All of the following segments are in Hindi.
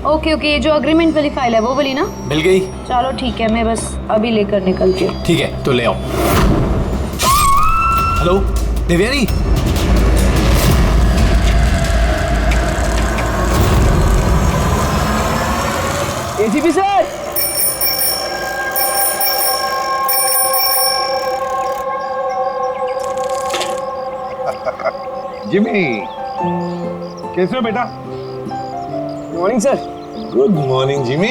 ओके ओके, ये जो अग्रीमेंट वाली फाइल है वो वाली ना? मिल गई? चलो ठीक है, मैं बस अभी लेकर निकलती हूँ। ठीक है तो ले आओ। Hello Devyani. ACP sir, Jimmy, कैसे हो बेटा? Morning sir. Good morning Jimmy.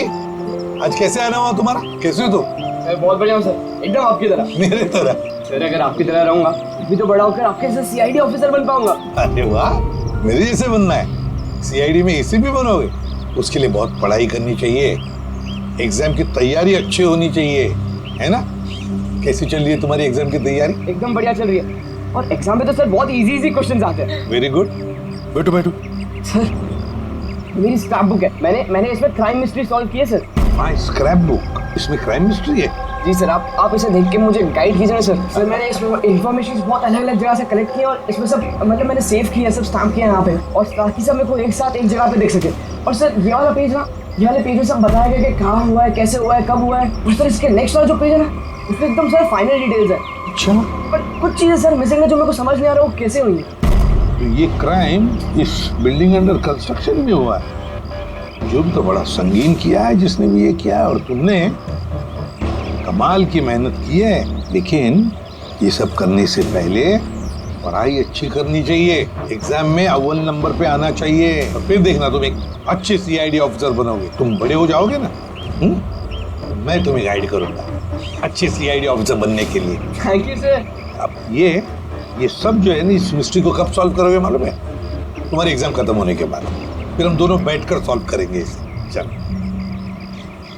आज कैसे आना हुआ तुम्हारा? कैसे हो तुम? मैं बहुत बढ़िया हूँ सर, एकदम आपकी तरह। मेरे तरह? सर अगर आपकी तरह रहूंगा भी तो बड़ा होकर आपके जैसे सीआईडी ऑफिसर बन पाऊंगा। अरे वाह, मेरे जैसे बनना है? सीआईडी में एसीपी बनोगे? उसके लिए बहुत पढ़ाई करनी चाहिए, एग्जाम की तैयारी अच्छी होनी चाहिए, है ना? कैसी चल रही है तुम्हारी एग्जाम की तैयारी? एकदम बढ़िया चल रही है, और एग्जाम में तो सर बहुत इजी क्वेश्चंस आते हैं। वेरी गुड, बैठो बैठो। सर मेरी स्क्रैप बुक है, मैंने इसमें क्राइम मिस्ट्री सॉल्व की है सर। माय स्क्रैप बुक, इसमें क्राइम मिस्ट्री है? जी सर, आप इसे देख के मुझे गाइड कीजिए सर। सर मैंने इसमें इन्फॉर्मेशन बहुत अलग अलग जगह से कलेक्ट की है, और इसमें सब मतलब मैंने सेव किया, सब स्टैम्प किया यहाँ पे, और ताकि सब मेरे को एक साथ एक जगह पे देख सके। और सर ये वाला पेज ना, ये वाले पेज में सब बताया गया कि कहाँ हुआ है, कैसे हुआ है, कब हुआ है। और सर इसके नेक्स्ट वाला जो पेज है ना, उसमें एकदम सर फाइनल डिटेल्स है। अच्छा, पर कुछ चीजें सर मिसिंग है जो मेरे को समझ नहीं आ रहा वो कैसे हुई है। तो ये क्राइम इस बिल्डिंग अंडर कंस्ट्रक्शन में हुआ है? जुर्म तो बड़ा संगीन किया है जिसने भी ये किया है, और तुमने कमाल की मेहनत की है। लेकिन ये सब करने से पहले पढ़ाई अच्छी करनी चाहिए, एग्जाम में अव्वल नंबर पे आना चाहिए, और फिर देखना तुम एक अच्छे सीआईडी ऑफिसर बनोगे। तुम बड़े हो जाओगे ना, मैं तुम्हें गाइड करूंगा अच्छे सीआईडी ऑफिसर बनने के लिए। Thank you sir. अब ये सब जो है ना, इस मिस्ट्री को कब सॉल्व करोगे मालूम है? तुम्हारी एग्जाम खत्म होने के बाद, फिर हम दोनों बैठकर सॉल्व करेंगे इसे। चलो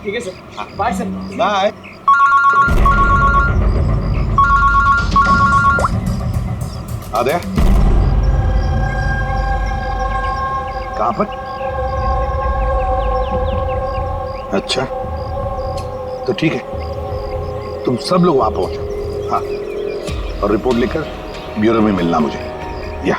ठीक है sir, bye sir. Bye. Adya, कहाँ पर? अच्छा तो ठीक है, तुम सब लोग वहां पहुंचो। हाँ, और रिपोर्ट लेकर ब्यूरो में मिलना मुझे। या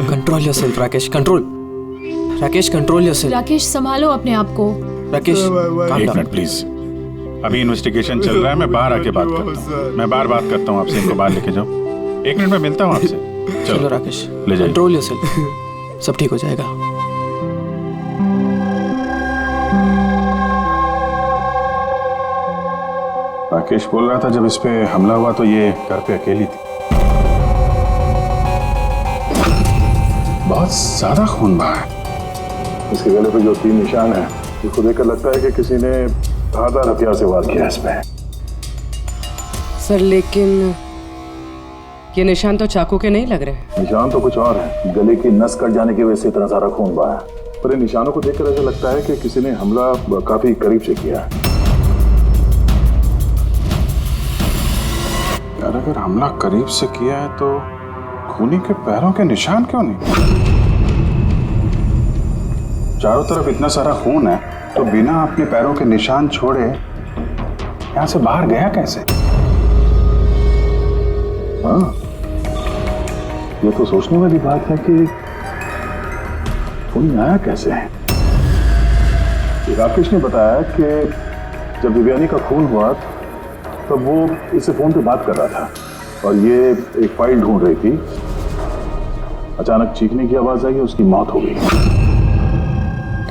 control yourself Rakesh, control. Rakesh control yourself. Rakesh संभालो अपने आप को। राकेश एक मिनट प्लीज, अभी इन्वेस्टिगेशन चल रहा है, मैं बाहर आके बात करता हूँ। मैं बाहर बात करता हूँ आपसे, इनको बाहर लेके जाओ। एक मिनट में मिलता हूँ आपसे। चलो राकेश, ले जाइए। कंट्रोल योरसेल्फ, सब ठीक हो जाएगा। राकेश बोल रहा था जब इस पे हमला हुआ तो ये घर पे अकेली थी। बहुत ज्यादा खून बहा है। इसके गले पे जो 3 निशान है, इसको देखकर लगता है कि किसी ने धारदार हथियार से वार किया इसमें। सर लेकिन ये निशान तो चाकू के नहीं लग रहे। निशान तो कुछ और है, गले की नस कट जाने की वजह से इतना सारा खून बहा है। पर इन निशानों को देखकर ऐसा लगता है कि किसी ने हमला काफी करीब से किया है। यार अगर हमला करीब से किया है तो खूनी के पैरों के निशान क्यों नहीं? चारों तरफ इतना सारा खून है तो बिना अपने पैरों के निशान छोड़े यहां से बाहर गया कैसे? हाँ, ये तो सोचने वाली बात है कि खूनी आया कैसे है। राकेश ने बताया कि जब दिव्यानी का खून हुआ तब वो इससे फोन पे बात कर रहा था, और ये एक फाइल ढूंढ रही थी। अचानक चीखने की आवाज आई, उसकी मौत हो गई।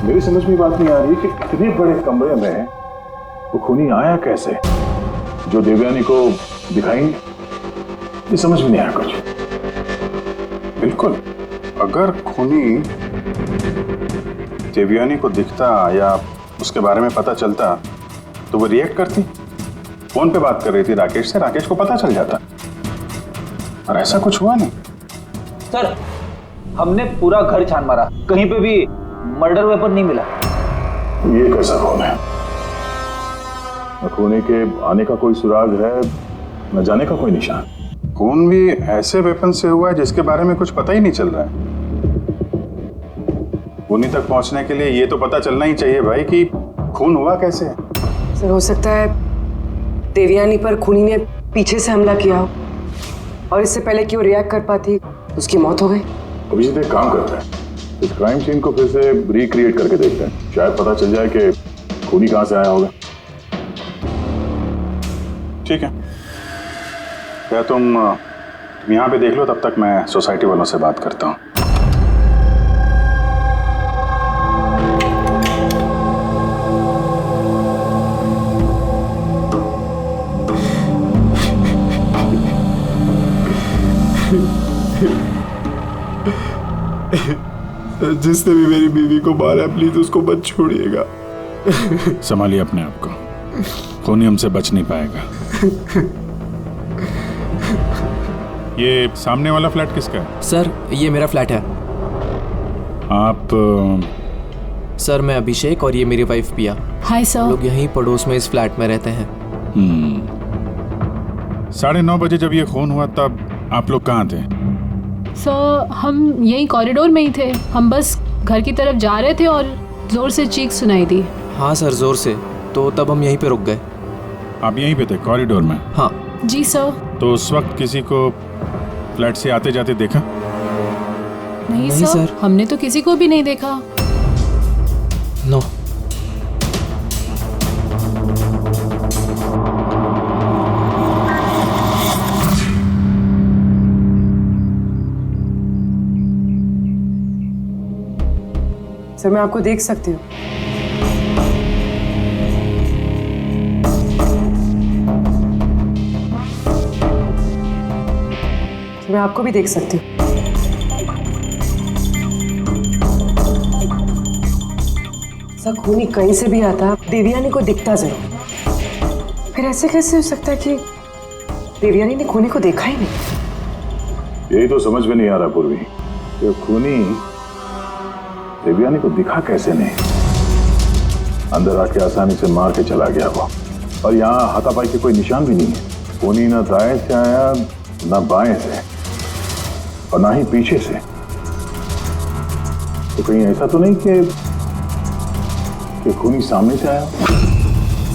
मेरी समझ में बात नहीं आ रही कि इतने बड़े कमरे में वो खूनी आया कैसे, जो देवयानी को दिखाई नहीं। ये समझ में नहीं आया कुछ। बिल्कुल, अगर खूनी देवयानी को दिखता या उसके बारे में पता चलता तो वो रिएक्ट करती। फोन पे बात कर रही थी राकेश से, राकेश को पता चल जाता, और ऐसा कुछ हुआ नहीं। सर हमने पूरा घर छान मारा, कहीं पे भी मर्डर वेपन नहीं मिला। ये कैसा खून है? न खूनी के आने का कोई सुराग है, न जाने का कोई निशान। खून भी ऐसे वेपन से हुआ है जिसके बारे में कुछ पता ही नहीं चल रहा है। खूनी तक पहुंचने के लिए ये तो पता चलना ही चाहिए भाई कि खून हुआ कैसे। सर हो सकता है देवयानी पर खूनी ने पीछे से हमला किया हो और इससे पहले कि वो रिएक्ट कर पाती उसकी मौत हो गई। अभिजीत एक काम करते हैं, इस क्राइम सीन को फिर से रिक्रिएट करके देखते हैं, शायद पता चल जाए कि खूनी कहां से आया होगा। ठीक है, क्या तुम यहाँ पे देख लो, तब तक मैं सोसाइटी वालों से बात करता हूँ। जिसने भी मेरी बीवी को मारा प्लीज उसको मत छोड़िएगा। संभालिए अपने आप को, खूनी हमसे बच नहीं पाएगा। ये सामने वाला फ्लैट किसका है? सर ये मेरा फ्लैट है। आप सर मैं अभिषेक और ये मेरी वाइफ पिया। Hi sir. लोग यहीं पड़ोस में इस फ्लैट में रहते हैं। 9:30 बजे जब ये खून हुआ तब आप लोग कहाँ थे? सर हम यही कॉरिडोर में ही थे। हम बस घर की तरफ जा रहे थे और जोर से चीख सुनाई दी। हाँ सर जोर से, तो तब हम यहीं पे रुक गए। आप यहीं पे थे कॉरिडोर में? हाँ जी सर। तो उस वक्त किसी को फ्लैट से आते जाते देखा? नहीं नहीं सर, सर। हमने तो किसी को भी नहीं देखा। नो। सर मैं आपको देख सकती हूँ। मैं आपको भी देख सकती हूँ। सर खूनी कहीं से भी आता देवयानी को दिखता जरूर। फिर ऐसे कैसे हो सकता है कि देवयानी ने खूनी को देखा ही नहीं? यही तो समझ में नहीं आ रहा पूर्वी, कि खूनी देवयानी को दिखा कैसे नहीं। अंदर आके आसानी से मार के चला गया वो, और यहाँ हाथापाई के कोई निशान भी नहीं है। खूनी ना दाएं से आया ना बाएं से और ना ही पीछे से। तो कहीं ऐसा तो नहीं कि खूनी सामने से आया?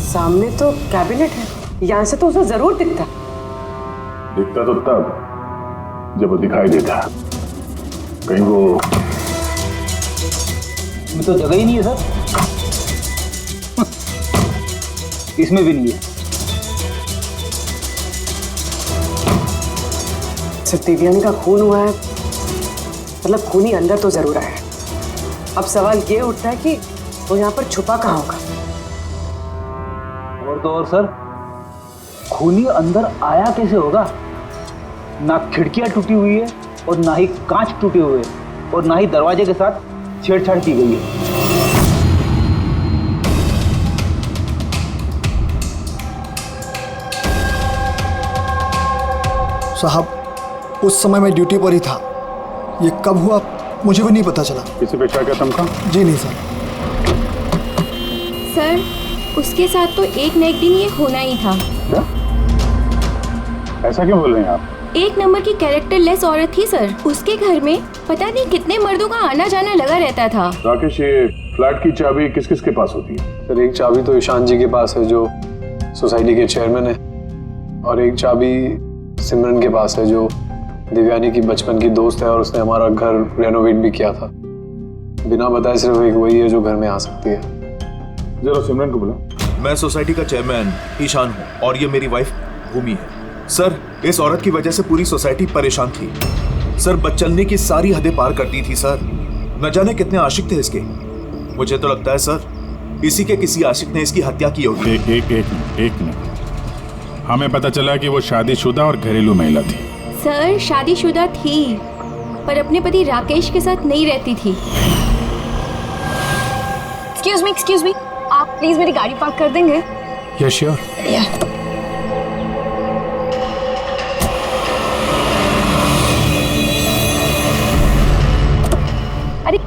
सामने तो कैबिनेट है, यहाँ से तो उसे जरूर दिखता। दिखता तो तब जब वो दिखाई देता। कहीं वो इसमें तो जगह ही नहीं है सर। इसमें भी नहीं है। सिर्फ देवयानी का खून हुआ है, मतलब खूनी अंदर तो जरूर आया है। अब सवाल ये उठता है कि वो यहाँ पर छुपा कहाँ होगा। और तो और सर, खूनी अंदर आया कैसे होगा? ना खिड़कियां टूटी हुई है और ना ही कांच टूटे हुए और ना ही दरवाजे के साथ छेड़छाड़ की गई है। साहब उस समय मैं ड्यूटी पर ही था। ये कब हुआ मुझे भी नहीं पता चला। किसी पे शक है तुमको? जी नहीं सर। सर उसके साथ तो एक न एक दिन ये होना ही था। क्या? ऐसा क्यों बोल रहे हैं आप? एक नंबर की कैरेक्टरलेस औरत थी सर। उसके घर में पता नहीं कितने मर्दों का आना जाना लगा रहता था। राकेश, ये फ्लैट की चाबी किस किस के पास होती है? सर एक चाबी तो ईशान जी के पास है जो सोसाइटी के चेयरमैन है, और एक चाबी सिमरन के पास है जो देवयानी की बचपन की दोस्त है और उसने हमारा घर रेनोवेट भी किया था। बिना बताए सिर्फ एक वही है जो घर में आ सकती है। जरा सिमरन को बुला। मैं सोसाइटी का चेयरमैन ईशान हूँ और ये मेरी वाइफ भूमि है। सर इस औरत की वजह से पूरी सोसाइटी परेशान थी। सर बदचलने की सारी हदें पार करती थी सर। न जाने कितने आशिक थे इसके। मुझे तो लगता है सर इसी के किसी आशिक ने इसकी हत्या की होगी। एक मिनट, हमें पता चला कि वो शादीशुदा और घरेलू महिला थी। सर शादीशुदा थी पर अपने पति राकेश के साथ नहीं रहती थी। एक्सक्यूज मी, आप प्लीज मेरी गाड़ी पार्क कर देंगे? Yes sure. अरे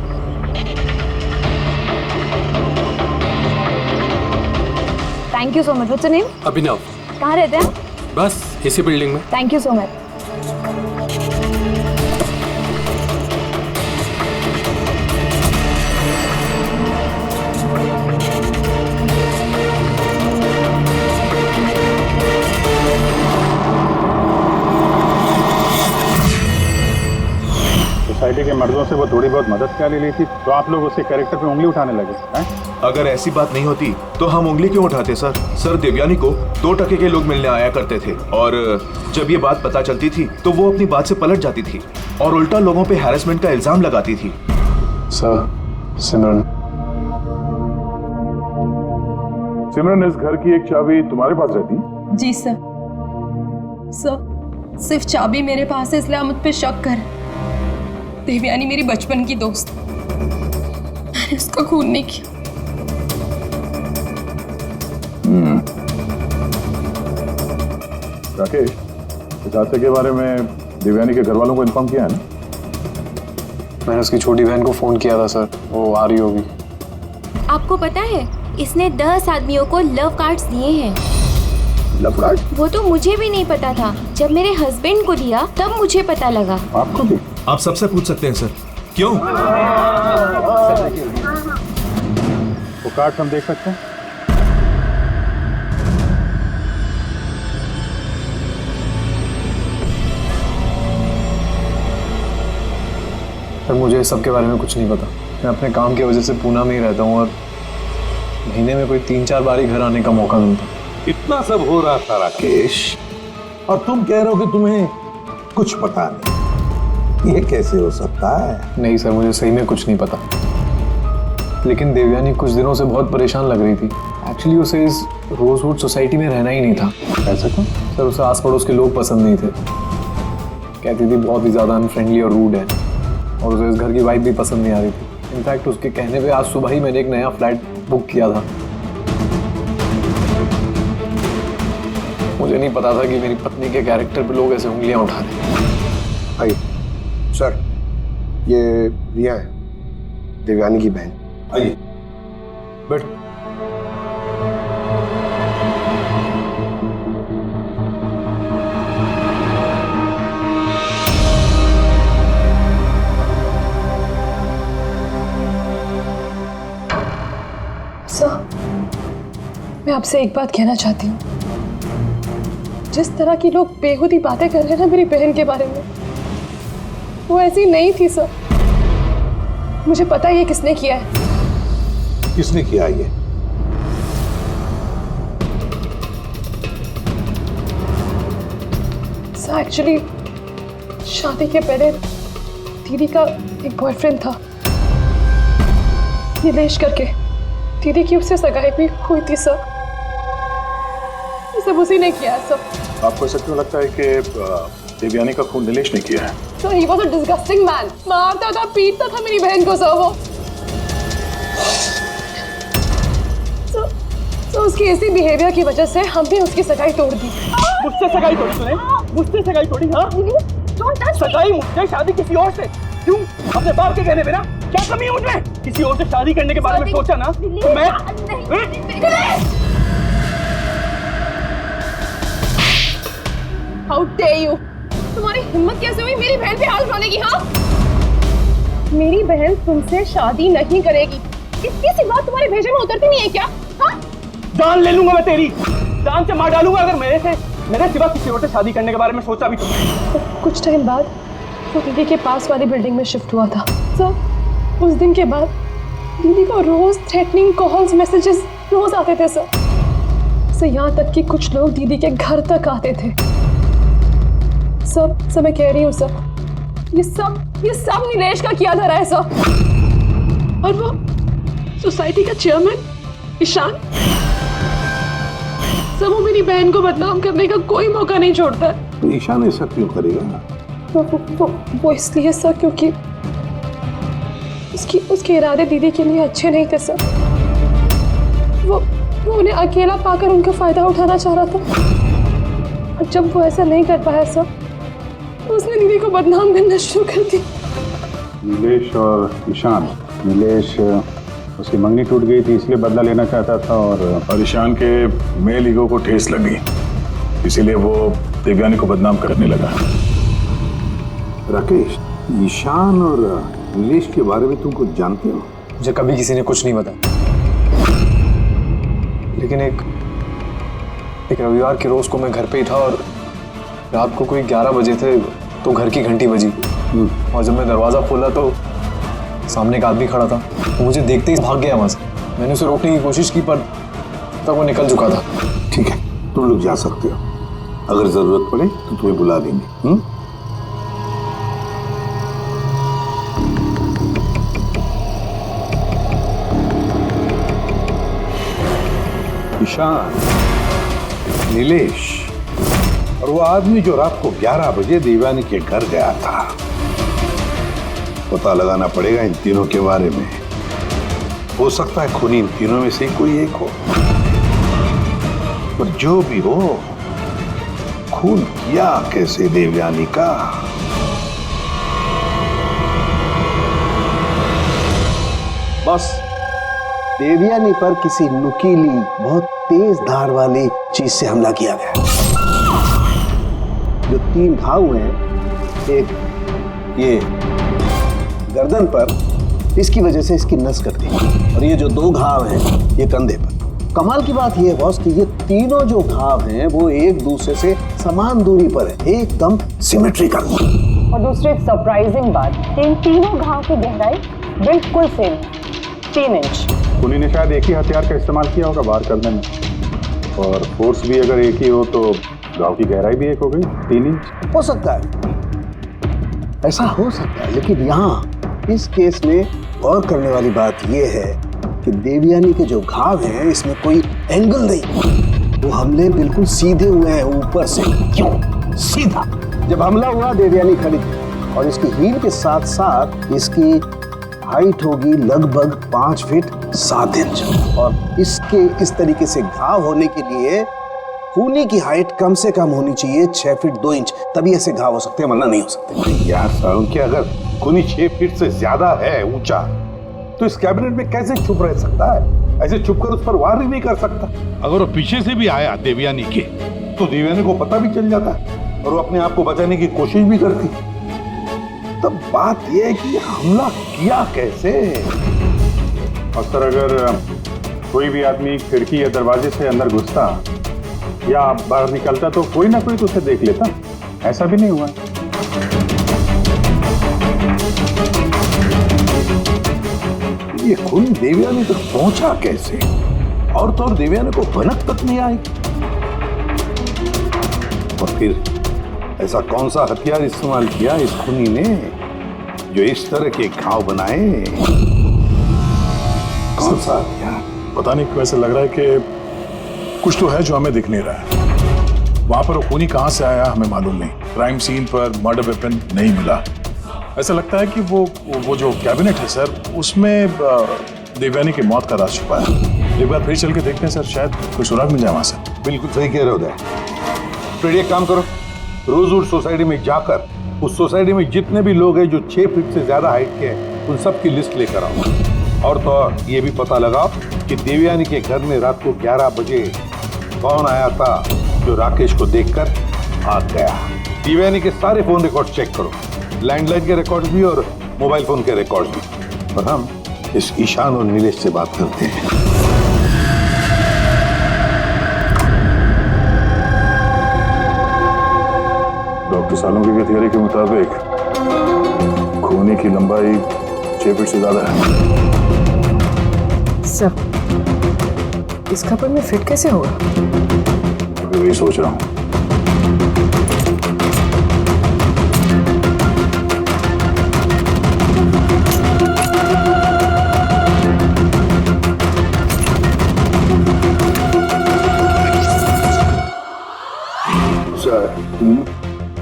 thank you so much. What's your name? Abhinav. कहाँ रहते हैं? बस इसी बिल्डिंग में। Thank you so much. Society के मर्दों से वो थोड़ी बहुत मदद क्या ले ली थी, तो आप लोग उसके कैरेक्टर पे उंगली उठाने लगे हैं? अगर ऐसी बात नहीं होती तो हम उंगली क्यों उठाते सर? सर देवयानी को 2 टके के लोग मिलने आया करते थे और जब ये बात पता चलती थी तो वो अपनी बात से पलट जाती थी और उल्टा लोगों पे हैरेसमेंट का इल्जाम लगाती थी। सर, सिमरन इस घर की एक चाबी तुम्हारे पास रहती? जी सर। सिर्फ चाबी मेरे पास है, इसलिए आप मुझ पे शक कर। देवयानी मेरी बचपन की दोस्त, मैंने उसका खून नहीं किया। राकेश, इस हादसे के बारे में देवयानी के घर वालों को इन्फॉर्म किया है ना? मैंने उसकी छोटी बहन को फोन किया था सर, वो आ रही होगी। आपको पता है इसने 10 आदमियों को लव कार्ड्स दिए हैं। Love card? वो तो मुझे भी नहीं पता था, जब मेरे हस्बैंड को दिया तब मुझे पता लगा। आपको भी? आप सबसे पूछ सकते हैं सर। क्यों? वो कार्ड हम देख सकते हैं? सर मुझे इस सब के बारे में कुछ नहीं पता। मैं अपने काम की वजह से पूना में ही रहता हूँ और महीने में कोई 3-4 बार ही घर आने का मौका मिलता। इतना सब हो रहा था राकेश, और तुम कह रहे हो कि तुम्हें कुछ पता नहीं। ये कैसे हो सकता है? नहीं सर, मुझे सही में कुछ नहीं पता। लेकिन देवयानी कुछ दिनों से बहुत परेशान लग रही थी। एक्चुअली उसे इस रोजवुड सोसाइटी में रहना ही नहीं था। ऐसा क्यों? सर उसे आस पड़ोस के लोग पसंद नहीं थे। कहती थी बहुत ही ज़्यादा अनफ्रेंडली और रूड है, और उसे इस घर की वाइफ भी पसंद नहीं आ रही थी। इनफैक्ट उसके कहने पे आज सुबह ही मैंने एक नया फ्लैट बुक किया था। मुझे नहीं पता था कि मेरी पत्नी के कैरेक्टर पे लोग ऐसे उंगलियां उठा रहे हैं। आइए सर, ये रिया है, देवयानी की बहन। आइए बैठ। सर, मैं आपसे एक बात कहना चाहती हूँ। जिस तरह की लोग बेहुदी बातें कर रहे हैं ना मेरी बहन के बारे में, वो ऐसी नहीं थी सर। मुझे पता है ये किसने किया है। किसने किया ये? सर एक्चुअली शादी के पहले दीदी का एक बॉयफ्रेंड था, नीलेश करके। दीदी की उससे सगाई भी हुई थी सर। ये सब उसी ने किया है सर। आपको ऐसा क्यों लगता है कि देवयानी का खून नीलेश ने किया है? Sir he was a disgusting man. मारता था, पीटता था मेरी बहन को सर वो। सर उसकी इसी बिहेवियर की वजह से हमने उसकी सगाई तोड़ दी। मुझसे सगाई तोड़ी तूने? मुझसे सगाई तोड़ी? हाँ, सगाई मुझसे, शादी किसी और से। क्यों? अपने बाप के कहने पे ना? क्या कमी है मुझमें? किसी और से शादी करने के बारे में सोचा ना तो मैं हाउ डेयर यू! तुम्हारी हिम्मत कैसे हुई मेरी बहन पे हाथ उठाने की? हाँ, मेरी बहन तुमसे शादी नहीं करेगी। इसकी सी बात तुम्हारे भेजे में उतरती नहीं है क्या? हाँ? जान ले लूंगा मैं तेरी, जान से मार डालूंगा अगर मेरे सिवा किसी और से शादी करने के बारे में सोचा भी तुमने। कुछ टाइम बाद वो दीदी के पास वाली बिल्डिंग में शिफ्ट हुआ था सर। उस दिन के बाद दीदी को रोज थ्रेटनिंग कॉल्स, मैसेजेस रोज आते थे सर। से यहाँ तक कि कुछ लोग दीदी के घर तक आते थे। सब मैं कह रही हूँ सर, ये सब नीलेश का किया धरा है सर। और वो सोसाइटी का चेयरमैन ईशान, सब वो मेरी बहन को बदनाम करने का कोई मौका नहीं छोड़ता है। तो ईशान ऐसा क्यों करेगा? वो इसलिए सर क्योंकि उसके इरादे दीदी के लिए अच्छे नहीं थे सर। वो उन्हें अकेला पाकर उनका फायदा उठाना चाह रहा था। और जब वो ऐसा नहीं कर पाया सर, तो उसने दीदी को बदनाम करना शुरू कर दिया। नीलेश और ईशान, नीलेश उसकी मंगनी टूट गई थी इसलिए बदला लेना चाहता था, और ईशान के मेल ईगो को ठेस लगी, इसीलिए वो देवयानी को बदनाम करने लगा। राकेश, ईशान और नीलेश के बारे में तुम कुछ जानते हो? मुझे कभी किसी ने कुछ नहीं बताया, लेकिन एक रविवार की रोज को मैं घर पे ही था और रात को कोई 11 बजे थे तो घर की घंटी बजी। और जब मैं दरवाज़ा खोला तो सामने एक आदमी खड़ा था। वो मुझे देखते ही भाग गया वहाँ से। मैंने उसे रोकने की कोशिश की पर तब वो निकल चुका था। ठीक है, तुम लोग जा सकते हो। अगर जरूरत पड़े तो तुम्हें बुला लेंगे। ईशान, नीलेश और वो आदमी जो रात को 11 बजे देवयानी के घर गया था, पता लगाना पड़ेगा इन तीनों के बारे में। हो सकता है खूनी इन तीनों में से कोई एक हो, पर जो भी हो, खून किया कैसे देवयानी का? बस देवयानी पर किसी नुकीली, बहुत तेज धार वाली चीज से हमला किया गया। जो 3 घाव हैं, एक ये गर्दन पर, इसकी वजह से इसकी नस कट गई, और ये जो 2 घाव हैं ये कंधे पर। कमाल की बात ये है बॉस कि ये तीनों जो घाव हैं वो एक दूसरे से समान दूरी पर है, एकदम सिमेट्रिकल। और दूसरी एक सरप्राइजिंग बात, इन तीनों घाव की गहराई बिल्कुल सेम, 3 इंच। खूनी ने शायद एक ही हथियार का इस्तेमाल किया होगा वार करने में, और फोर्स भी अगर एक ही हो तो घाव की गहराई भी एक हो गई, 3 इंच। हो सकता है, ऐसा हो सकता है, लेकिन यहाँ इस केस में गौर करने वाली बात यह है कि देवयानी के जो घाव हैं इसमें कोई एंगल नहीं, वो हमले बिल्कुल सीधे हुए हैं ऊपर से। क्यों सीधा? जब हमला हुआ देवयानी खड़ी थी और इसकी हील के साथ साथ इसकी हाइट होगी लगभग 5 फीट 7 इंच, और इसके इस तरीके से घाव होने के लिए खूनी की हाइट कम से कम होनी चाहिए 6 फीट 2 इंच, तभी ऐसे घाव हो सकते हैं, वरना नहीं हो सकते। यार सारुण, कि अगर खूनी 6 फीट से ज्यादा है ऊंचा तो इस कैबिनेट में कैसे छुप रह सकता है? ऐसे छुपकर उस पर वार ही नहीं कर सकता। अगर वो पीछे से भी आया देवयानी के, तो देवयानी को पता भी चल जाता और वो अपने आप को बचाने की कोशिश भी करती। तब बात यह है कि हमला किया कैसे? और सर, अगर कोई भी आदमी खिड़की या दरवाजे से अंदर घुसता या बाहर निकलता तो कोई ना कोई तो उसे देख लेता। ऐसा भी नहीं हुआ। ये खून देवयानी तक पहुंचा कैसे? और तो और देवयानी को भनक तक नहीं आई। और फिर ऐसा कौन सा हथियार इस्तेमाल किया इस खूनी ने जो इस तरह के घाव बनाए? कौन सा हथियार? पता नहीं क्यों ऐसा लग रहा है कि कुछ तो है जो हमें दिख नहीं रहा है। वहां पर वो खूनी कहां से आया हमें मालूम नहीं। क्राइम सीन पर मर्डर वेपन नहीं मिला। ऐसा लगता है कि वो जो कैबिनेट है सर, उसमें देवयानी की मौत का राज छुपा है। एक बार फिर चल के देखते हैं सर, शायद कोई सुराग मिल जाए वहां से। बिल्कुल सही कह रहे हो उदय। फिर एक काम करो, रोजवुड सोसाइटी में जाकर उस सोसाइटी में जितने भी लोग हैं जो 6 फीट से ज्यादा हाइट के हैं, उन सब की लिस्ट लेकर आओ। और तो और ये भी पता लगाओ कि देवयानी के घर में रात को 11 बजे कौन आया था जो राकेश को देखकर भाग गया। देवयानी के सारे फोन रिकॉर्ड चेक करो, लैंडलाइन के रिकॉर्ड भी और मोबाइल फोन के रिकॉर्ड भी। पर हम इस ईशान और नीलेश से बात करते हैं। डॉक्टर सालुंकी की थियरी के मुताबिक खूनी की लंबाई 6 फीट से ज्यादा है। सर, इस कपड़े में फिट कैसे होगा? मैं वही सोच रहा हूँ।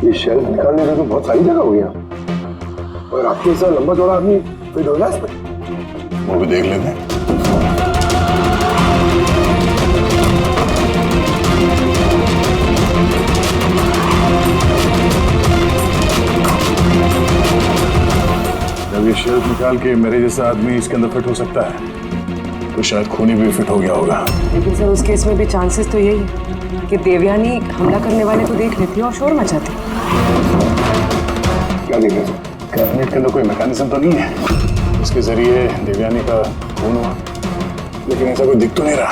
ये शेल्फ निकालने में तो बहुत सारी जगह हो गया, और आपके ऐसा लंबा चौड़ा आदमी फिट होगा इसमें? वो भी देख लेते हैं। जब ये शेल्फ निकाल के मेरे जैसा आदमी इसके अंदर फिट हो सकता है तो शायद खूनी भी फिट हो गया होगा। लेकिन सर, उस केस में भी चांसेस तो यही है कि देवयानी हमला करने वाले को देख लेती और शोर मचाती। क्या देख रहे? कैबिनेट के अंदर कोई मैकेनिज्म तो नहीं है उसके जरिए देवयानी का खून हुआ, लेकिन ऐसा कोई दिख तो नहीं रहा।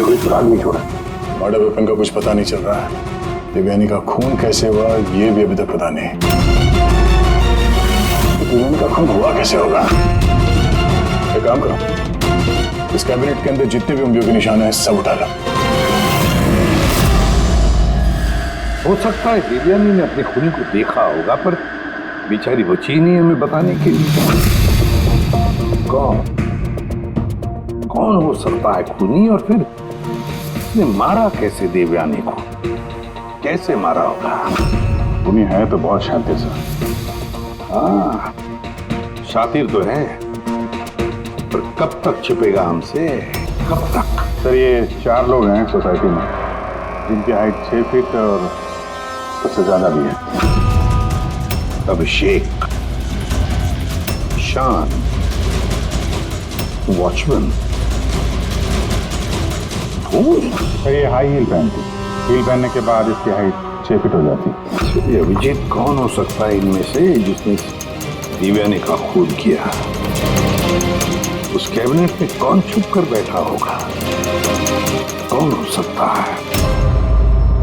कोई सुराग नहीं छोड़ा। मर्डर वेपन का कुछ पता नहीं चल रहा है। देवयानी का खून कैसे हुआ ये भी अभी तक पता नहीं। देवयानी का खून हुआ कैसे होगा? एक काम करो, इस कैबिनेट के अंदर जितने भी उंगलियों के निशान हैं सब उठा लो। हो सकता है देवयानी ने अपने खूनी को देखा होगा, पर बेचारी बची नहीं हमें बताने के लिए। कौन हो सकता है खूनी, और फिर उसने मारा कैसे देवयानी को? कैसे मारा होगा? खूनी है तो बहुत शातिर सर। हाँ, शातिर तो है, पर कब तक छिपेगा हमसे? कब तक? सर ये 4 लोग हैं सोसाइटी में जिनकी हाइट 6 फीट और उससे ज्यादा भी है। अभिषेक, ईशान, वॉचमैन, सर ये हाई हील पहनती, हील पहनने के बाद इसकी हाइट 6 फीट हो जाती। अभिजीत कौन हो सकता है इनमें से जिसने देवयानी का खून किया? उस कैबिनेट में कौन छुप कर बैठा होगा? कौन हो सकता है?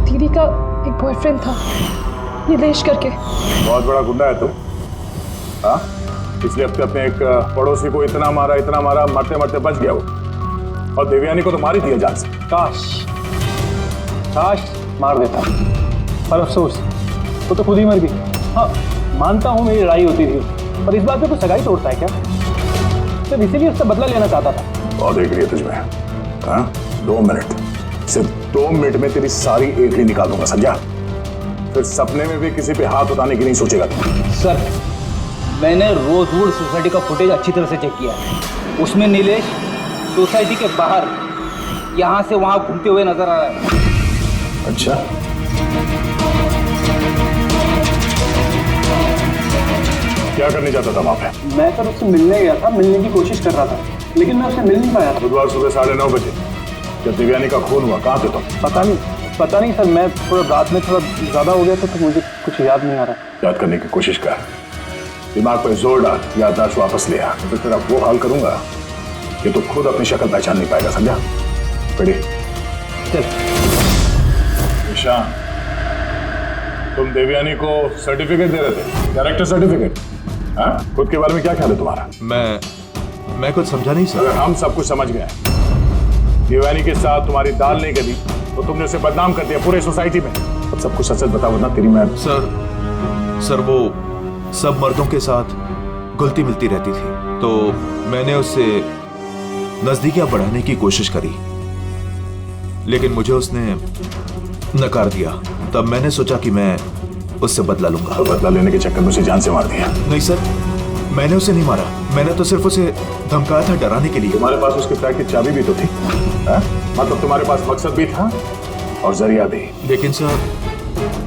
दीदी का एक बॉयफ्रेंड था, नीलेश करके। बहुत बड़ा गुंडा है तुम, हाँ? इसलिए अब अपने एक पड़ोसी को इतना मारा, मरते मरते बच गया वो, और देवयानी को तो मार ही दिया जान से। काश मार देता, पर अफसोस वो तो खुद ही मर गई। हाँ, मानता हूँ मेरी लड़ाई होती थी, पर इस बात पे कोई सगाई तोड़ता है क्या? सिर्फ इसीलिए उससे बदला लेना चाहता था। बहुत देख रही है तुझमें, हाँ? 2 मिनट, सिर्फ 2 मिनट में तेरी सारी एंट्री निकाल दूंगा, समझा? फिर सपने में भी किसी पे हाथ उठाने की नहीं सोचेगा तू। सर, मैंने रोजवुड सोसाइटी का फुटेज अच्छी तरह से चेक किया है। उसमें नीलेश सोसाइटी के बाहर यहाँ से वहाँ घूमते हुए नजर आ रहा है। अच्छा, क्या करने जाता था वहाँ पे? मैं सर उससे मिलने गया था, मिलने की कोशिश कर रहा था, लेकिन मैं उससे मिल नहीं पाया था। बुधवार सुबह 9:30 बजे जब देवयानी का खून हुआ, कहाँ थे तुम? पता नहीं सर, मैं थोड़ा रात में थोड़ा ज्यादा हो गया था तो मुझे कुछ याद नहीं आ रहा। याद करने की कोशिश कर, दिमाग पे जोर डाल, याददाश्त वापस ले आ, तो तेरा वो हाल करूंगा कि तू खुद अपनी शक्ल पहचान नहीं पाएगा, समझा? पढ़ी ईशान, तुम देवयानी को सर्टिफिकेट दे रहे थे, कैरेक्टर सर्टिफिकेट, हाँ? खुद के बारे में क्या ख्याल है तुम्हारा? मैं कुछ समझा नहीं सर। अगर हम सब कुछ समझ गए, देवयानी के साथ तुम्हारी दाल नहीं गली तो तुमने उसे बदनाम कर दिया पूरे सोसाइटी में। अब सब कुछ सच सच बताओ ना, तेरी मैं। सर वो सब मर्दों के साथ घुलती मिलती रहती थी, तो मैंने उससे नजदीकियां बढ़ाने की कोशिश करी, लेकिन मुझे उसने नकार दिया। तब मैंने सोचा कि मैं उससे बदला लूंगा। तो बदला लेने के चक्कर में उसे जान से मार दिया? नहीं सर, मैंने उसे नहीं मारा, मैंने तो सिर्फ उसे धमकाया था डराने के लिए। तुम्हारे पास उसके फ्लैट की चाबी भी तो थी, है? मतलब तुम्हारे पास मकसद भी था और जरिया भी। लेकिन सर,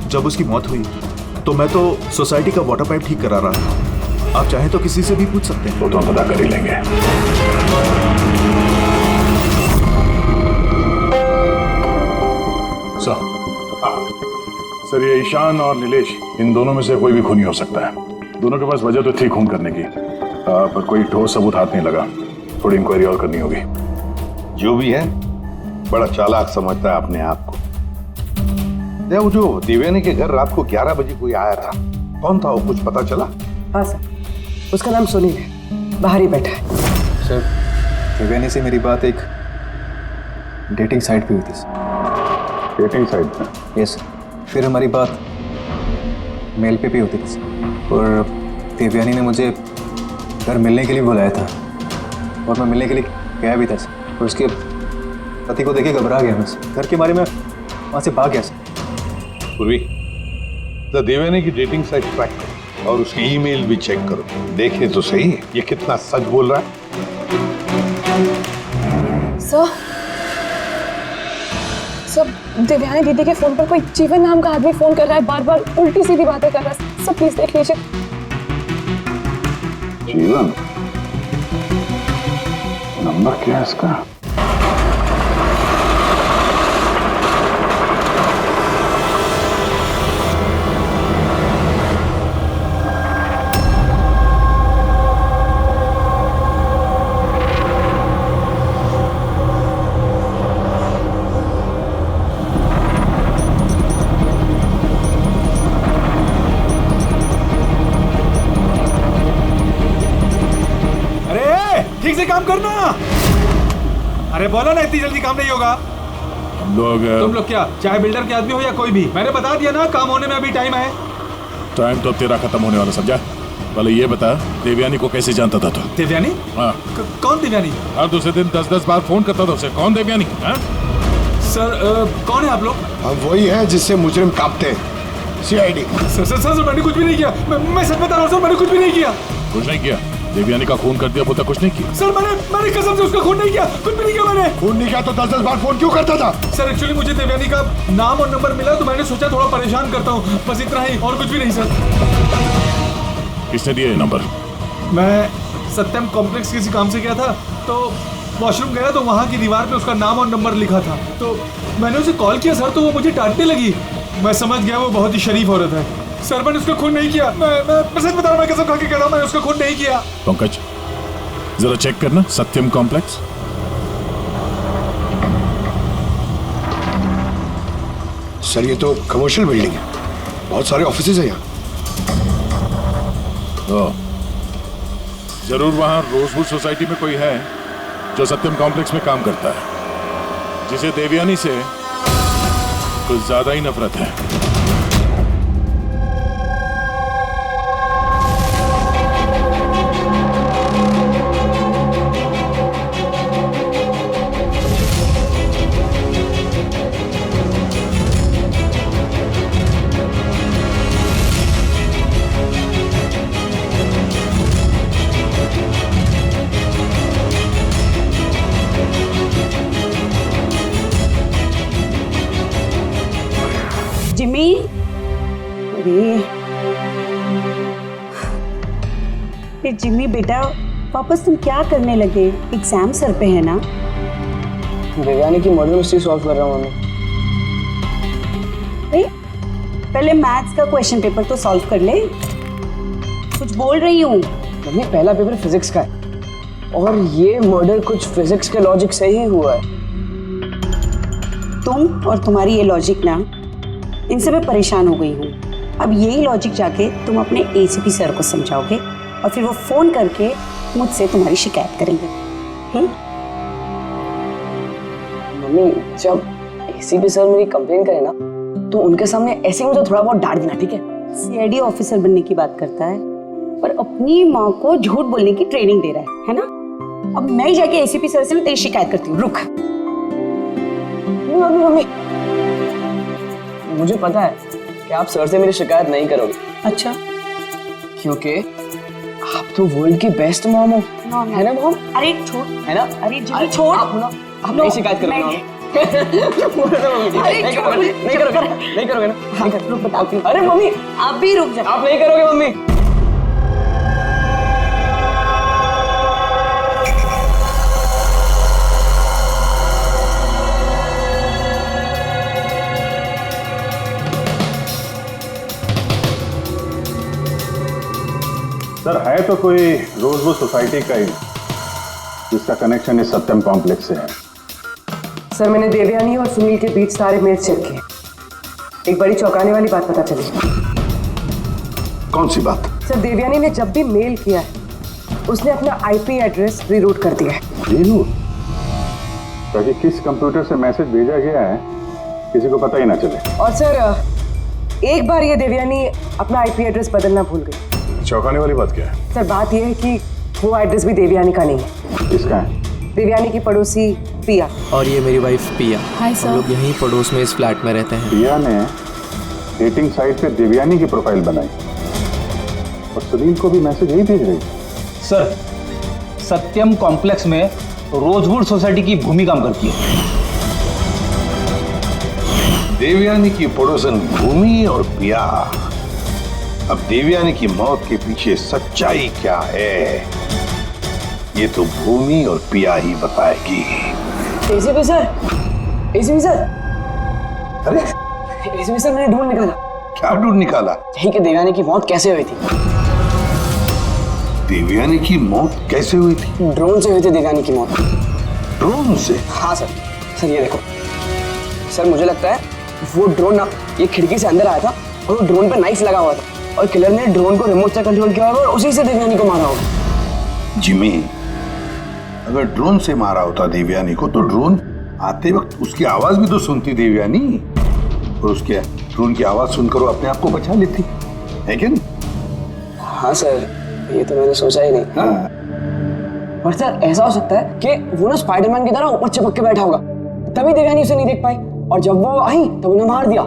जब उसकी मौत हुई तो मैं तो सोसाइटी का वाटर पाइप ठीक करा रहा था। आप चाहें तो किसी से भी पूछ सकते हैं। वो तो हम पता कर ही लेंगे। सर ये ईशान और नीलेश, इन दोनों में से कोई भी खूनी हो सकता है। दोनों के पास वजह तो थी खून करने की, पर कोई ठोस सबूत हाथ नहीं लगा। थोड़ी इंक्वायरी और करनी होगी। जो भी है, बड़ा चालाक समझता है अपने आप को। वो जो देवयानी के घर रात को 11 बजे कोई आया था, कौन था वो, कुछ पता चला? हाँ सर, उसका नाम सुनील है, बाहर ही बैठा है। सर, देवयानी से मेरी बात एक डेटिंग साइट पे हुई थी सर। डेटिंग साइट पे? यस। फिर हमारी बात मेल पे भी होती थी सर, और देवयानी ने मुझे घर मिलने के लिए बुलाया था, और मैं मिलने के लिए गया भी था सर, और उसके पति को देखे घबरा गया मैं सर। घर के बारे में वहाँ से भाग गया सर। पूर्वी, देवयानी की डेटिंग साइट ट्रैक करो और उसकी ईमेल भी चेक करो, देखे तो सही ये कितना सच बोल रहा है। सर, देवयानी दीदी के फोन पर कोई जीवन नाम का आदमी फोन कर रहा है, बार बार उल्टी सीधी बातें कर रहा है। सब प्लीज देख लीजिए। जीवन? नंबर क्या है इसका? से काम करना। अरे बोलो ना, इतनी जल्दी काम नहीं होगा। हम लोग तुम लोग क्या, चाहे बिल्डर के आदमी हो या कोई भी, मैंने बता दिया ना, काम होने में अभी टाइम है। टाइम तो तेरा खत्म होने वाला, समझा? पहले ये बता, देवयानी को कैसे जानता था तू? देवयानी? हाँ। कौन देवयानी? हर दूसरे दिन 10-10 बार फोन करता था उसे। कौन देवयानी? सर कौन है आप लोग? हम वही है जिससे मुजरिम कांपते हैं, CID। सर मैंने कुछ भी नहीं किया। मैं सच बता रहा हूँ सर, मैंने कुछ भी नहीं किया। कुछ नहीं किया? देवयानी का खून कर दिया, वो तक कुछ नहीं किया? सर मैंने कसम से उसका खून नहीं किया, कुछ भी नहीं किया मैंने। खून नहीं किया तो 10-10 बार फोन क्यों करता था? सर एक्चुअली मुझे देवयानी का नाम और नंबर मिला तो मैंने सोचा थोड़ा परेशान करता हूँ, बस इतना ही, और कुछ भी नहीं सर। किसने दिया ये नंबर? मैं सत्यम कॉम्प्लेक्स किसी काम से गया था, तो वॉशरूम गया तो वहाँ की दीवार पे उसका नाम और नंबर लिखा था, तो मैंने उसे कॉल किया सर, तो वो मुझे डांटने लगी। मैं समझ गया वो बहुत ही शरीफ औरत है। सर मैंने उसका खून नहीं किया, मैं सच बता रहा हूँ, मैं कसम खा के कह रहा हूँ, मैंने उसका खून नहीं किया। पंकज जरा चेक करना, सत्यम कॉम्प्लेक्स। सर ये तो कमर्शियल बिल्डिंग है, बहुत सारे ऑफिसेज हैं यहाँ। जरूर वहां रोजवुड सोसाइटी में कोई है जो सत्यम कॉम्प्लेक्स में काम करता है, जिसे देवयानी से कुछ ज्यादा ही नफरत है। जिमी, अरे जिमी बेटा, वापस तुम क्या करने लगे? एग्जाम सर पे है ना? देवयानी की मर्डर मिस्ट्री सॉल्व कर रहा हूँ मम्मी। पहले मैथ्स का क्वेश्चन पेपर तो सॉल्व कर ले। कुछ बोल रही हूँ मम्मी, पहला पेपर फिजिक्स का है और ये मर्डर कुछ फिजिक्स के लॉजिक से ही हुआ है। तुम और तुम्हारी ये लॉजिक ना, इनसे मैं परेशान हो गई हूँ। अब यही लॉजिक जाके तुम अपने ACP सर को समझाओगे और फिर वो फोन करके मुझसे तुम्हारी शिकायत करेंगे। मम्मी, जब ACP सर मेरी कंप्लेन करे ना, तो उनके सामने ऐसे ही मुझे थोड़ा बहुत डांट देना, ठीक है? CID ऑफिसर बनने की बात करता है पर अपनी माँ को झूठ बोलने की ट्रेनिंग दे रहा है ना? अब मैं ही जाके ACP सर से तेरी शिकायत करती हूँ। रुक। मम्मी, मुझे पता है कि आप सर से मेरी शिकायत नहीं करोगे। अच्छा? क्योंकि आप तो वर्ल्ड की बेस्ट मॉम हो, है ना मॉम? अरे छोड़, है ना? अरे जिमी छोड़। आप नहीं शिकायत करोगे मॉम? नहीं करोगे ना? रुक बताती हूँ। अरे मम्मी, आप भी रुक जाओ। आप नहीं करोगे मम्मी? सर है तो कोई रोजवुड सोसाइटी का ही जिसका कनेक्शन इस सत्यम कॉम्प्लेक्स से है। सर मैंने देवयानी और सुनील के बीच सारे मेल्स चेक किए। एक बड़ी चौंकाने वाली बात पता चली। कौन सी बात? सर देवयानी ने जब भी मेल किया है उसने अपना IP एड्रेस रीरूट कर दिया है। रीरूट? ताकि किस कंप्यूटर से मैसेज भेजा गया है किसी को पता ही ना चले। और सर एक बार ये देवयानी अपना IP एड्रेस बदलना भूल गई। चौंकाने वाली बात क्या है? सर बात यह है कि वो एड्रेस भी देवयानी का नहीं है। किसका है? देवयानी की पड़ोसी पिया। और ये मेरी वाइफ पिया। Hi sir. हम लोग यहीं पड़ोस में इस फ्लैट में रहते हैं। पिया ने डेटिंग साइट पे देवयानी की प्रोफाइल बनाई और सुनील को भी मैसेज यही भेज रही। सर सत्यम कॉम्प्लेक्स में रोजवुड सोसाइटी की भूमि काम करती है। देवयानी की पड़ोसन भूमि और पिया। अब देवयानी की मौत के पीछे सच्चाई क्या है, ये तो भूमि और पिया ही बताएगी। ACP सर, ACP सर, अरे ACP सर, मैंने ढूंढ निकाला। क्या ढूंढ निकाला? यही कि देवयानी की मौत कैसे हुई थी। देवयानी की मौत कैसे हुई थी? ड्रोन से हुई थी देवयानी की मौत। ड्रोन से? हाँ सर। सर ये देखो सर, मुझे लगता है वो ड्रोन ना ये खिड़की से अंदर आया था और वो ड्रोन पे नाइफ लगा हुआ था और किलर ने ड्रोन को रिमोट से कंट्रोल किया होगा और उसी से देवयानी को मारा होगा। जिमी, अगर ड्रोन से मारा होता देवयानी को तो ड्रोन आते वक्त उसकी आवाज भी तो सुनती देवयानी, और उसके ड्रोन की आवाज सुनकर वो अपने आप को बचा लेती है क्या नहीं? हाँ सर, ये तो मैंने सोचा ही नहीं। हाँ। पर सर ऐसा हो सकता है कि वो ना स्पाइडरमैन की तरह ऊपर चिपक के बैठा होगा, तभी देवयानी उसे नहीं देख पाई, और जब वो आई तब उन्हें मार दिया।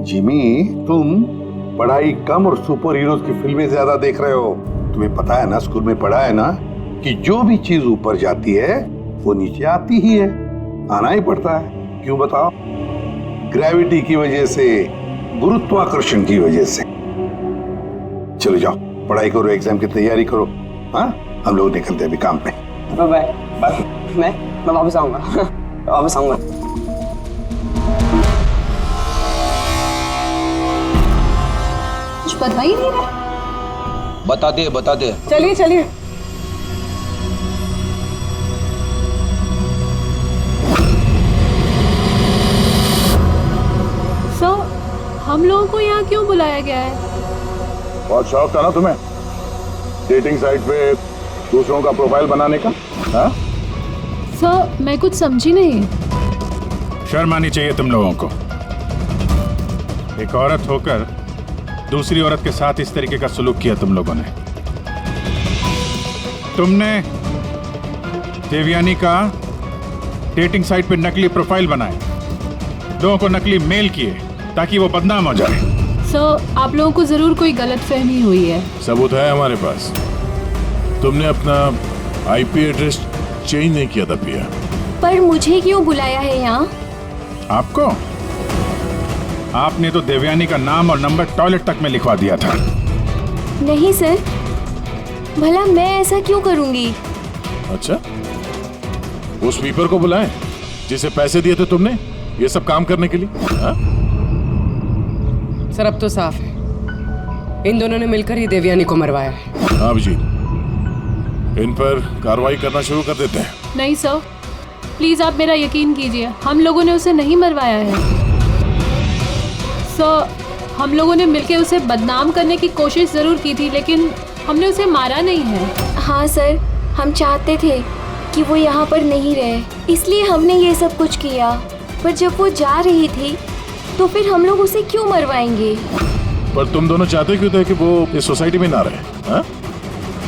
जिमी, तुम पढ़ाई कम और सुपर हीरोज की फिल्में ज्यादा देख रहे हो। तुम्हें पता है ना, स्कूल में पढ़ा है ना कि जो भी चीज ऊपर जाती है वो नीचे आती ही है, आना ही पड़ता है। क्यों बताओ? ग्रेविटी की वजह से, गुरुत्वाकर्षण की वजह से। चलो जाओ, पढ़ाई करो, एग्जाम की तैयारी करो। हाँ, हम लोग निकलते हैं अभी काम पे। Bye bye. मैं वापस आऊंगा। वापस आऊंगा। कुछ बता ही नहीं रहा। बता दे। चलिए चलिए। सर, हम लोगों को यहाँ क्यों बुलाया गया है? बहुत शौक था ना तुम्हें डेटिंग साइट पे दूसरों का प्रोफाइल बनाने का? हाँ? सर, मैं कुछ समझी नहीं। शर्म आनी चाहिए तुम लोगों को। एक औरत होकर दूसरी औरत के साथ इस तरीके का सलूक किया तुम लोगों ने। तुमने देवयानी का डेटिंग साइट पे नकली प्रोफाइल बनाए, लोगों को नकली मेल किए ताकि वो बदनाम हो जाए। सर, आप लोगों को जरूर कोई गलतफहमी हुई है। सबूत है हमारे पास। तुमने अपना आईपी एड्रेस चेंज नहीं किया था पिया। पर मुझे क्यों बुलाया है यहाँ? आपको? आपने तो देवयानी का नाम और नंबर टॉयलेट तक में लिखवा दिया था। नहीं सर, भला मैं ऐसा क्यों करूंगी? अच्छा, उस स्वीपर को बुलाएं जिसे पैसे दिए थे तुमने ये सब काम करने के लिए? हाँ? सर, अब तो साफ है, इन दोनों ने मिलकर ही देवयानी को मरवाया है। हाँ जी, इन पर कार्रवाई करना शुरू कर देते हैं। नहीं सर, प्लीज आप मेरा यकीन कीजिए, हम लोगों ने उसे नहीं मरवाया है। सर, हम लोगों ने मिलकर उसे बदनाम करने की कोशिश जरूर की थी, लेकिन हमने उसे मारा नहीं है। हाँ सर, हम चाहते थे कि वो यहाँ पर नहीं रहे, इसलिए हमने ये सब कुछ किया। पर जब वो जा रही थी तो फिर हम लोग उसे क्यों मरवाएंगे? पर तुम दोनों चाहते क्यों थे कि वो इस सोसाइटी में ना रहे? हाँ?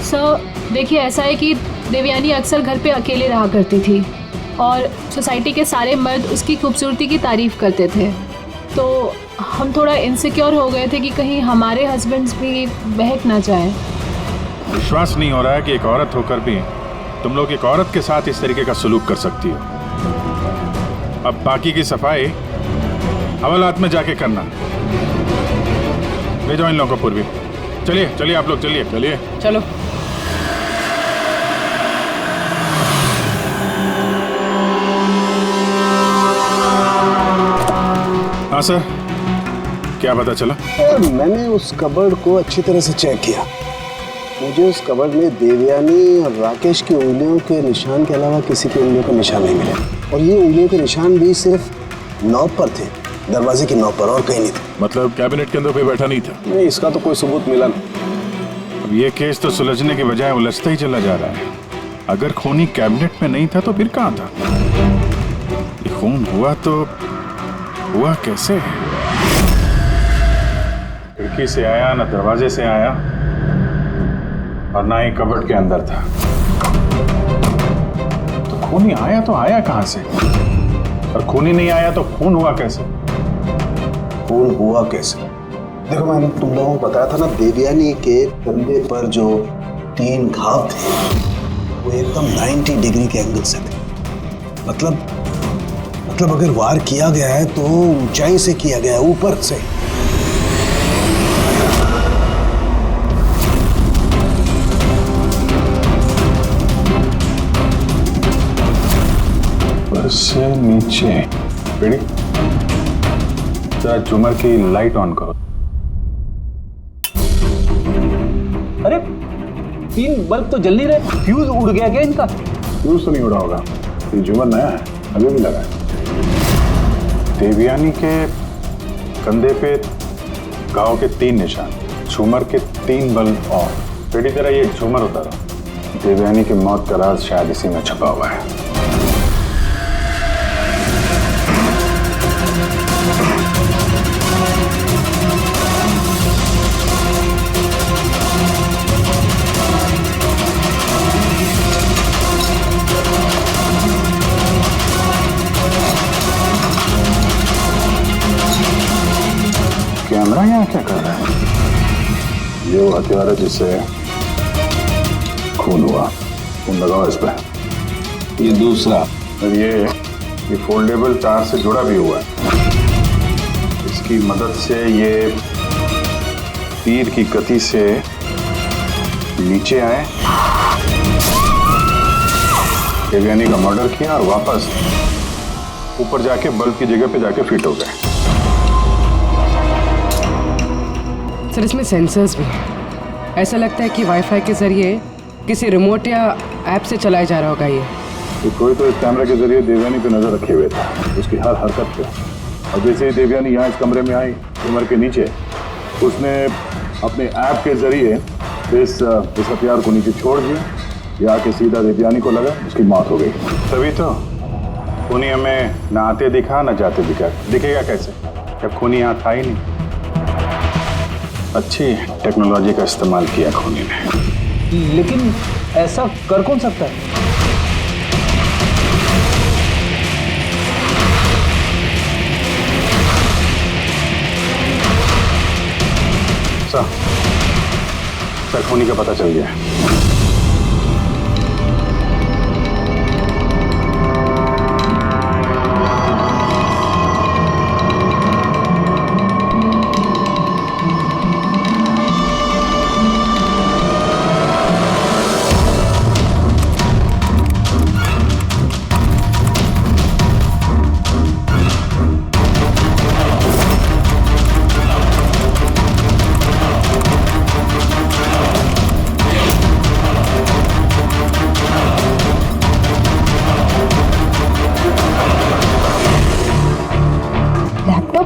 सर, देखिए ऐसा है कि देवयानी अक्सर घर पे अकेले रहा करती थी और सोसाइटी के सारे मर्द उसकी खूबसूरती की तारीफ करते थे, तो हम थोड़ा इनसिक्योर हो गए थे कि कहीं हमारे हस्बैंड्स भी बहक ना जाए। विश्वास नहीं हो रहा है कि एक औरत होकर भी तुम लोग एक औरत के साथ इस तरीके का सलूक कर सकती हो। अब बाकी की सफाई हवालात में जाके करना। ले जाओ इन लोगों को पूर्वी। चलिए चलिए आप लोग, चलिए चलिए चलो। हाँ सर, क्या पता चला? मैंने उस कबर्ड को अच्छी तरह से चेक किया। मुझे उस कबर्ड में देवयानी और राकेश की उंगलियों के निशान के अलावा किसी की उंगलियों का निशान नहीं मिला, और ये उंगलियों के निशान भी सिर्फ नॉब पर थे, दरवाजे की नॉब पर, और कहीं नहीं थे। मतलब कैबिनेट के अंदर कोई बैठा नहीं था? नहीं, इसका तो कोई सबूत मिला नहीं। अब ये केस तो सुलझने के बजाय उलझता ही चला जा रहा है। अगर खूनी कैबिनेट में नहीं था तो फिर कहाँ था? ये खून हुआ तो हुआ कैसे? खिड़की से आया, ना दरवाजे से आया, और ना ही कबर्ड के अंदर था। तो खूनी आया तो आया कहां से? और खूनी नहीं आया तो खून हुआ कैसे? खून हुआ कैसे? देखो, मैंने तुम लोगों को बताया था ना, देवयानी के कंधे पर जो 3 घाव थे वो एकदम 90 डिग्री के एंगल से थे। मतलब अगर वार किया गया है तो ऊंचाई से किया गया है, ऊपर से। ऊपर से नीचे। रेडी? जरा झूमर की लाइट ऑन करो। अरे 3 बल्ब तो जल नहीं रहे, फ्यूज उड़ गया क्या इनका? फ्यूज तो नहीं उड़ा होगा, ये झूमर नया है, अभी भी लगा है। देवयानी के कंधे पे घाव के 3 निशान, झूमर के 3 बल्ब और। रेडी? जरा ये झूमर उतारो। देवयानी की मौत का राज शायद इसी में छुपा हुआ है। कैमरा यहाँ क्या कर रहा है? ये वो हथियार है जिससे खून हुआ। खून लगाओ इस पर। ये दूसरा, और ये फोल्डेबल तार से जुड़ा भी हुआ है। इसकी मदद से ये तीर की गति से नीचे आए, देवयानी का मर्डर किया और वापस ऊपर जाके बल्ब की जगह पे जाके फिट हो गए। सर इसमें सेंसर्स भी हैं। ऐसा लगता है कि वाईफाई के जरिए किसी रिमोट या ऐप से चलाया जा रहा होगा ये। तो कोई तो इस कैमरे के जरिए देवयानी पे नजर रखे हुए था, उसकी हर हरकत पे। और जैसे ही देवयानी यहाँ इस कमरे में आई कमर के नीचे, उसने अपने ऐप के जरिए इस हथियार को नीचे छोड़ दिया। ये आके सीधा देवयानी को लगा, उसकी मौत हो गई। तभी तो खूनी हमें न आते दिखा न जाते दिखा। दिखेगा कैसे जब खूनी यहाँ था ही नहीं। अच्छी टेक्नोलॉजी का इस्तेमाल किया खूनी ने। लेकिन ऐसा कर कौन सकता है? सर खूनी का पता चल गया है।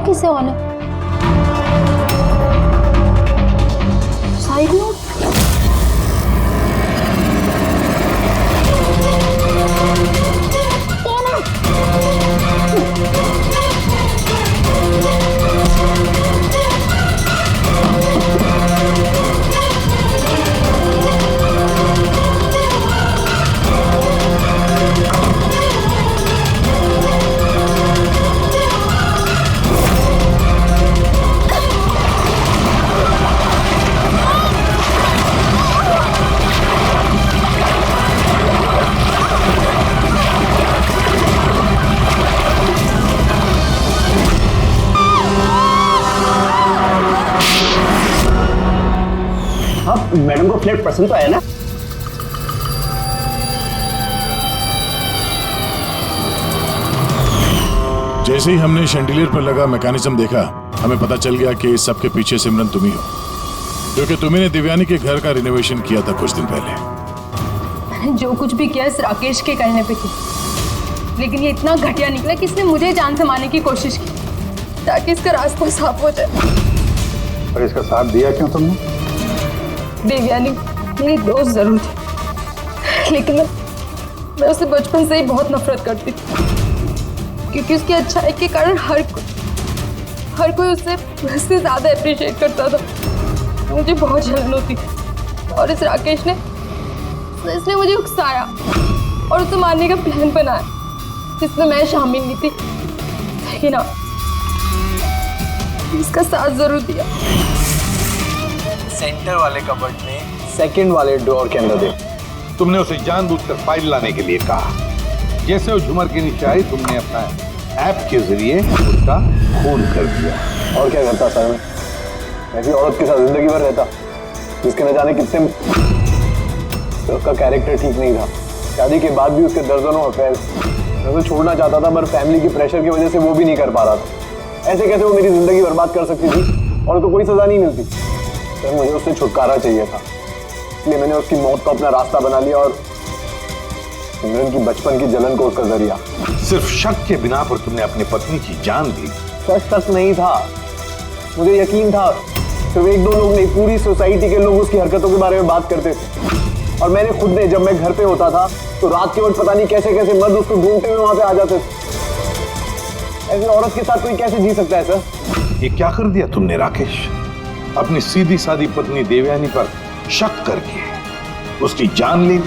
कैसे ऑन है? साइड नोट मैडम को फ्लैट पसंद तो आया ना? जैसे ही हमने शैंडिलियर पर लगा मैकेनिज्म देखा, हमें पता चल गया कि इस सब के पीछे सिमरन तुम ही हो, क्योंकि तुम्ही ने दिव्यानी के घर का रिनोवेशन किया था कुछ दिन पहले। मैंने जो कुछ भी किया इस राकेश के कहने पे की, लेकिन ये इतना घटिया निकला कि इसने मुझे जान से मारने की कोशिश की ताकि इसका रास्ता साफ हो जाए। और इसका साथ दिया क्यों तुमने? देवयानी मेरी दोस्त जरूर थी, लेकिन मैं उससे बचपन से ही बहुत नफरत करती थी, क्योंकि उसकी अच्छाई के कारण हर कोई उससे ज़्यादा अप्रिशिएट करता था। मुझे बहुत जलन होती थी और इस राकेश ने इसने मुझे उकसाया और उसे मारने का प्लान बनाया, जिसमें मैं शामिल नहीं थी, लेकिन हाँ इसका साथ जरूर दिया। सेंटर वाले कबर्ड में सेकंड वाले ड्रॉअर के अंदर दे। तुमने उसे जानबूझकर फाइल लाने के लिए कहा। जैसे वो झूमर के नीचे आई, तुमने अपना ऐप के जरिए उसका खून कर दिया। और क्या करता सर? मैं ऐसी औरत के साथ जिंदगी भर रहता जिसके न जाने कितने, तो उसका कैरेक्टर ठीक नहीं था। शादी के बाद भी उसके दर्जनों अफेयर। मैं उसे छोड़ना चाहता था, मगर फैमिली की प्रेशर की वजह से वो भी नहीं कर पा रहा था। ऐसे कैसे वो मेरी जिंदगी बर्बाद कर सकती थी और तो कोई सजा नहीं मिलती। सर मुझे उससे छुटकारा चाहिए था, इसलिए मैंने उसकी मौत को अपना रास्ता बना लिया और सिमरन की बचपन की जलन को उसका जरिया। सिर्फ शक के बिना पर तुमने अपनी पत्नी की जान दी। सच नहीं था, मुझे यकीन था। सिर्फ एक दो लोग नहीं, पूरी सोसाइटी के लोग उसकी हरकतों के बारे में बात करते थे। और मैंने खुद ने, जब मैं घर पे होता था तो रात के वक्त पता नहीं कैसे कैसे मर्द उसको ढूंढते हुए वहां पे आ जाते थे। ऐसी औरत के साथ कोई कैसे जी सकता है सर? ये क्या कर दिया तुमने राकेश? अपनी सीधी सादी पत्नी देवयानी पर शक करके उसकी जान ली,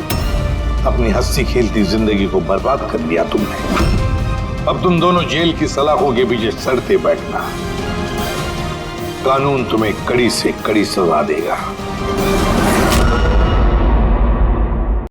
अपनी हंसी खेलती जिंदगी को बर्बाद कर दिया तुमने। अब तुम दोनों जेल की सलाखों के पीछे सड़ते बैठना। कानून तुम्हें कड़ी से कड़ी सजा देगा।